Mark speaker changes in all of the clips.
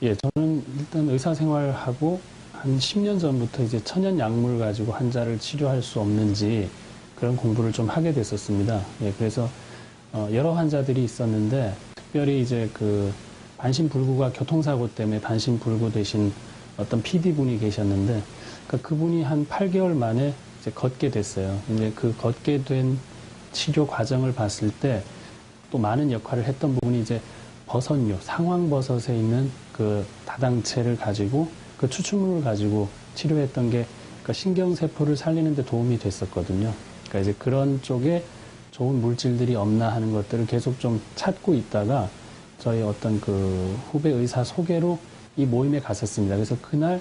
Speaker 1: 예, 저는 일단 의사 생활하고 한 10년 전부터 이제 천연 약물 가지고 환자를 치료할 수 없는지 그런 공부를 좀 하게 됐었습니다. 예, 그래서 여러 환자들이 있었는데 특별히 이제 그 반신불구가 교통사고 때문에 반신불구 되신 어떤 PD분이 계셨는데 그러니까 그분이 한 8개월 만에 이제 걷게 됐어요. 근데 그 걷게 된 치료 과정을 봤을 때 또 많은 역할을 했던 부분이 이제 버섯류, 상황버섯에 있는 그 다당체를 가지고 그 추출물을 가지고 치료했던 게 그러니까 신경세포를 살리는 데 도움이 됐었거든요. 그러니까 이제 그런 쪽에 좋은 물질들이 없나 하는 것들을 계속 좀 찾고 있다가 저희 어떤 그 후배 의사 소개로 이 모임에 갔었습니다. 그래서 그날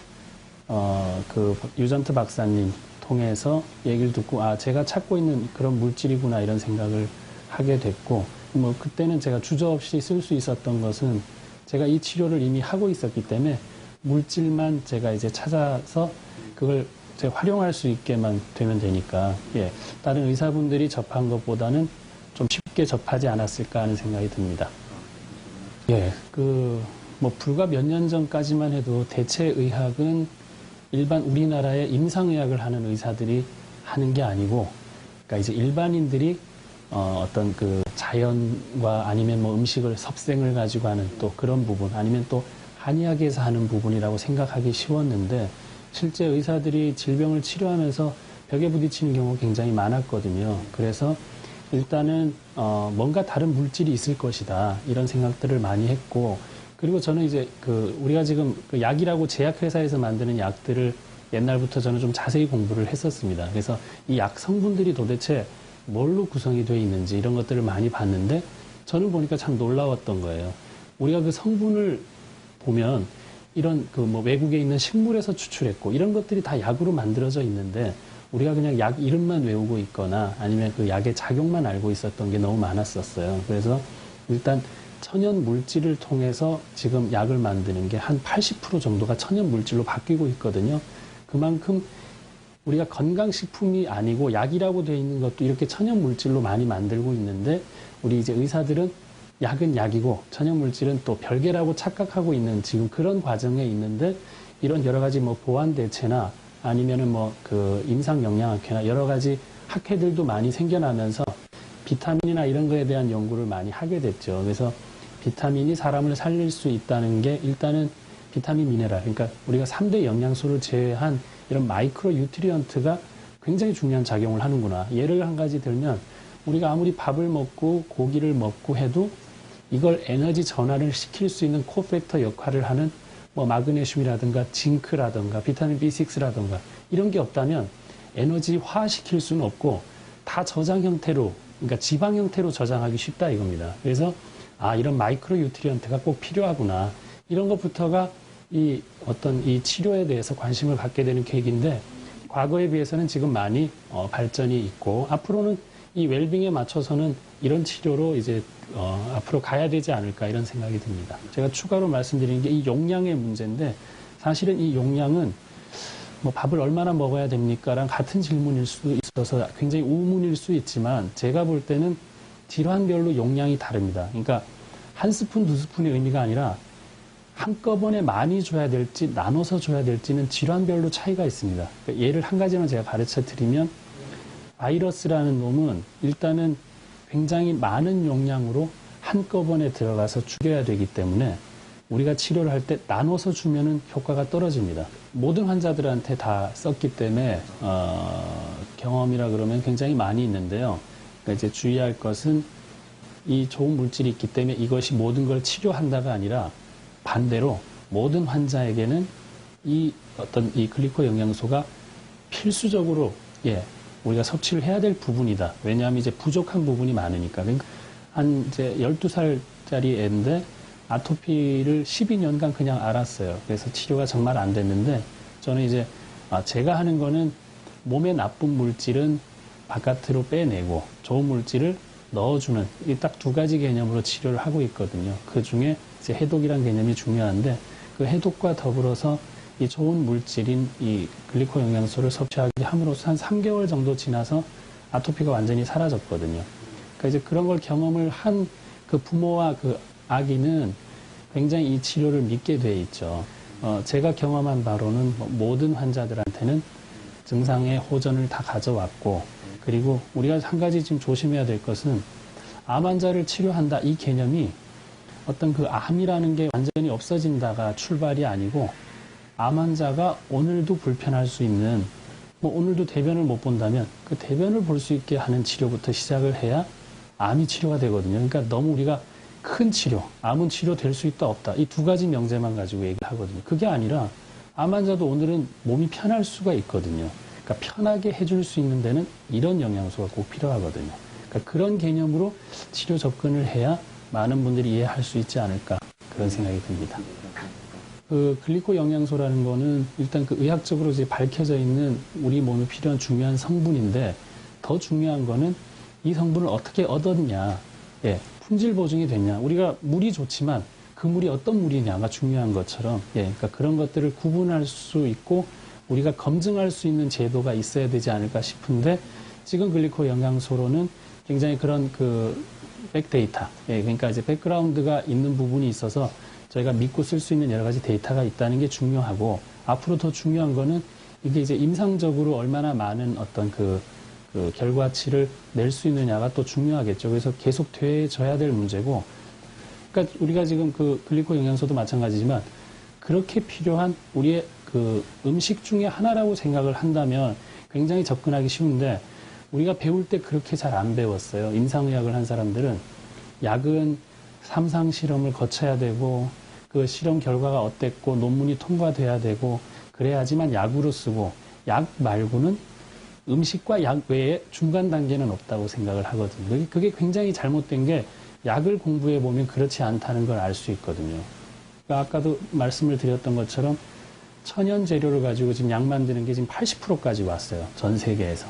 Speaker 1: 그 유전트 박사님 통해서 얘기를 듣고 아 제가 찾고 있는 그런 물질이구나 이런 생각을 하게 됐고 뭐 그때는 제가 주저없이 쓸 수 있었던 것은 제가 이 치료를 이미 하고 있었기 때문에 물질만 제가 이제 찾아서 그걸 제가 활용할 수 있게만 되면 되니까 예 다른 의사분들이 접한 것보다는 좀 쉽게 접하지 않았을까 하는 생각이 듭니다. 예, 뭐 불과 몇 년 전까지만 해도 대체의학은 일반 우리나라의 임상의학을 하는 의사들이 하는 게 아니고, 그러니까 이제 일반인들이 어떤 그 자연과 아니면 뭐 음식을 섭생을 가지고 하는 또 그런 부분, 아니면 또 한의학에서 하는 부분이라고 생각하기 쉬웠는데, 실제 의사들이 질병을 치료하면서 벽에 부딪히는 경우가 굉장히 많았거든요. 그래서 일단은 뭔가 다른 물질이 있을 것이다 이런 생각들을 많이 했고, 그리고 저는 이제 우리가 지금 그 약이라고 제약회사에서 만드는 약들을 옛날부터 저는 좀 자세히 공부를 했었습니다. 그래서 이 약 성분들이 도대체 뭘로 구성이 되어 있는지 이런 것들을 많이 봤는데 저는 보니까 참 놀라웠던 거예요. 우리가 그 성분을 보면 이런 그 뭐 외국에 있는 식물에서 추출했고 이런 것들이 다 약으로 만들어져 있는데 우리가 그냥 약 이름만 외우고 있거나 아니면 그 약의 작용만 알고 있었던 게 너무 많았었어요. 그래서 일단 천연 물질을 통해서 지금 약을 만드는 게 한 80% 정도가 천연 물질로 바뀌고 있거든요. 그만큼 우리가 건강식품이 아니고 약이라고 되어 있는 것도 이렇게 천연 물질로 많이 만들고 있는데 우리 이제 의사들은 약은 약이고 천연 물질은 또 별개라고 착각하고 있는 지금 그런 과정에 있는데 이런 여러 가지 뭐 보완 대체나 아니면은 뭐 그 임상 영양학회나 여러 가지 학회들도 많이 생겨나면서 비타민이나 이런 거에 대한 연구를 많이 하게 됐죠. 그래서 비타민이 사람을 살릴 수 있다는 게 일단은 비타민 미네랄, 그러니까 우리가 3대 영양소를 제외한 이런 마이크로 뉴트리언트가 굉장히 중요한 작용을 하는구나. 예를 한 가지 들면 우리가 아무리 밥을 먹고 고기를 먹고 해도 이걸 에너지 전환을 시킬 수 있는 코팩터 역할을 하는 뭐 마그네슘이라든가 징크라든가 비타민 B6라든가 이런 게 없다면 에너지화시킬 수는 없고 다 저장 형태로, 그러니까 지방 형태로 저장하기 쉽다 이겁니다. 그래서 아 이런 마이크로 뉴트리언트가 꼭 필요하구나. 이런 것부터가 이 어떤 이 치료에 대해서 관심을 갖게 되는 계기인데 과거에 비해서는 지금 많이 발전이 있고 앞으로는 이 웰빙에 맞춰서는 이런 치료로 이제 앞으로 가야 되지 않을까 이런 생각이 듭니다. 제가 추가로 말씀드리는 게 이 용량의 문제인데 사실은 이 용량은 뭐 밥을 얼마나 먹어야 됩니까랑 같은 질문일 수 있어서 굉장히 우문일 수 있지만 제가 볼 때는 질환별로 용량이 다릅니다. 그러니까 한 스푼, 두 스푼의 의미가 아니라 한꺼번에 많이 줘야 될지 나눠서 줘야 될지는 질환별로 차이가 있습니다. 그러니까 예를 한 가지만 제가 가르쳐 드리면 바이러스라는 놈은 일단은 굉장히 많은 용량으로 한꺼번에 들어가서 죽여야 되기 때문에 우리가 치료를 할 때 나눠서 주면은 효과가 떨어집니다. 모든 환자들한테 다 썼기 때문에 경험이라 그러면 굉장히 많이 있는데요. 그러니까 이제 주의할 것은 이 좋은 물질이 있기 때문에 이것이 모든 걸 치료한다가 아니라 반대로 모든 환자에게는 이 어떤 이 글리코 영양소가 필수적으로 우리가 섭취를 해야 될 부분이다. 왜냐하면 이제 부족한 부분이 많으니까. 그러니까 한 이제 12살짜리 애인데 아토피를 12년간 그냥 앓았어요. 그래서 치료가 정말 안 됐는데 저는 이제 제가 하는 거는 몸에 나쁜 물질은 바깥으로 빼내고 좋은 물질을 넣어주는 이 딱 두 가지 개념으로 치료를 하고 있거든요. 그 중에 이제 해독이란 개념이 중요한데 그 해독과 더불어서 이 좋은 물질인 이 글리코 영양소를 섭취하게 함으로써 한 3개월 정도 지나서 아토피가 완전히 사라졌거든요. 그러니까 이제 그런 걸 경험을 한 그 부모와 그 아기는 굉장히 이 치료를 믿게 돼 있죠. 제가 경험한 바로는 모든 환자들한테는 증상의 호전을 다 가져왔고, 그리고 우리가 한 가지 지금 조심해야 될 것은 암 환자를 치료한다 이 개념이 어떤 그 암이라는 게 완전히 없어진다가 출발이 아니고, 암 환자가 오늘도 불편할 수 있는, 오늘도 대변을 못 본다면 그 대변을 볼 수 있게 하는 치료부터 시작을 해야 암이 치료가 되거든요. 그러니까 너무 우리가 큰 치료, 암은 치료될 수 있다 없다 이 두 가지 명제만 가지고 얘기하거든요. 그게 아니라 암 환자도 오늘은 몸이 편할 수가 있거든요. 그러니까 편하게 해줄 수 있는 데는 이런 영양소가 꼭 필요하거든요. 그러니까 그런 개념으로 치료 접근을 해야 많은 분들이 이해할 수 있지 않을까, 그런 생각이 듭니다. 그 글리코 영양소라는 거는 일단 그 의학적으로 이제 밝혀져 있는 우리 몸에 필요한 중요한 성분인데, 더 중요한 거는 이 성분을 어떻게 얻었냐, 품질 보증이 됐냐. 우리가 물이 좋지만 그 물이 어떤 물이냐가 중요한 것처럼, 그러니까 그런 것들을 구분할 수 있고 우리가 검증할 수 있는 제도가 있어야 되지 않을까 싶은데, 지금 글리코 영양소로는 굉장히 그런 그 백데이터, 그러니까 이제 백그라운드가 있는 부분이 있어서 저희가 믿고 쓸 수 있는 여러 가지 데이터가 있다는 게 중요하고, 앞으로 더 중요한 거는 이게 이제 임상적으로 얼마나 많은 어떤 그 결과치를 낼 수 있느냐가 또 중요하겠죠. 그래서 계속 돼져야 될 문제고, 그러니까 우리가 지금 그 글리코 영양소도 마찬가지지만 그렇게 필요한 우리의 그 음식 중에 하나라고 생각을 한다면 굉장히 접근하기 쉬운데, 우리가 배울 때 그렇게 잘 안 배웠어요. 임상의학을 한 사람들은 약은 3상 실험을 거쳐야 되고, 그 실험 결과가 어땠고 논문이 통과돼야 되고 그래야지만 약으로 쓰고, 약 말고는 음식과 약 외에 중간 단계는 없다고 생각을 하거든요. 그게 굉장히 잘못된 게, 약을 공부해 보면 그렇지 않다는 걸 알 수 있거든요. 그러니까 아까도 말씀을 드렸던 것처럼 천연 재료를 가지고 지금 약 만드는 게 지금 80%까지 왔어요. 전 세계에서.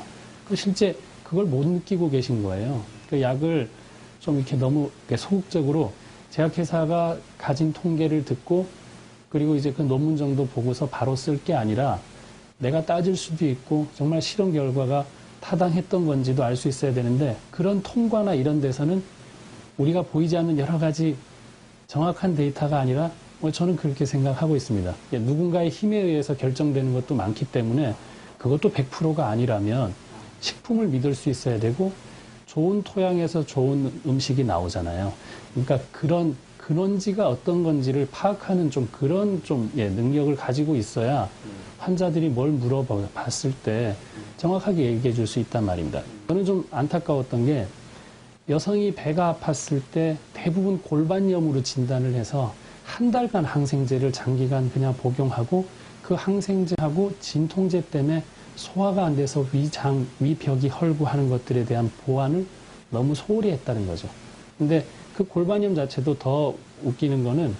Speaker 1: 실제 그걸 못 느끼고 계신 거예요. 그 약을 좀 이렇게 너무 소극적으로 제약회사가 가진 통계를 듣고, 그리고 이제 그 논문 정도 보고서 바로 쓸 게 아니라 내가 따질 수도 있고 정말 실험 결과가 타당했던 건지도 알 수 있어야 되는데, 그런 통과나 이런 데서는 우리가 보이지 않는 여러 가지 정확한 데이터가 아니라, 저는 그렇게 생각하고 있습니다. 누군가의 힘에 의해서 결정되는 것도 많기 때문에 그것도 100%가 아니라면 식품을 믿을 수 있어야 되고, 좋은 토양에서 좋은 음식이 나오잖아요. 그러니까 그런 근원지가 어떤 건지를 파악하는 그런 능력을 가지고 있어야 환자들이 뭘 물어봤을 때 정확하게 얘기해 줄 수 있단 말입니다. 저는 좀 안타까웠던 게, 여성이 배가 아팠을 때 대부분 골반염으로 진단을 해서 한 달간 항생제를 장기간 그냥 복용하고, 그 항생제하고 진통제 때문에 소화가 안 돼서 위벽이 헐고 하는 것들에 대한 보완을 너무 소홀히 했다는 거죠. 근데 그 골반염 자체도 더 웃기는 거는,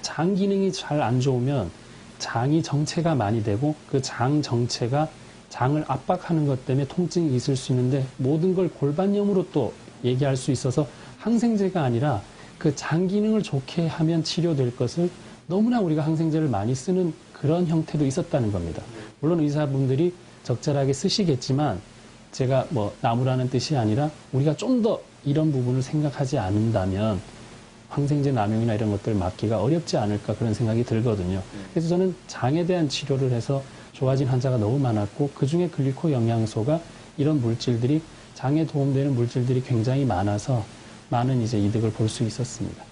Speaker 1: 장 기능이 잘 안 좋으면 장이 정체가 많이 되고, 그 장 정체가 장을 압박하는 것 때문에 통증이 있을 수 있는데, 모든 걸 골반염으로 또 얘기할 수 있어서 항생제가 아니라 그 장 기능을 좋게 하면 치료될 것을 너무나 우리가 항생제를 많이 쓰는 그런 형태도 있었다는 겁니다. 물론 의사분들이 적절하게 쓰시겠지만, 제가 나무라는 뜻이 아니라 우리가 좀 더 이런 부분을 생각하지 않는다면 항생제 남용이나 이런 것들 막기가 어렵지 않을까, 그런 생각이 들거든요. 그래서 저는 장에 대한 치료를 해서 좋아진 환자가 너무 많았고, 그중에 글리코 영양소가 이런 물질들이, 장에 도움되는 물질들이 굉장히 많아서 많은 이제 이득을 볼 수 있었습니다.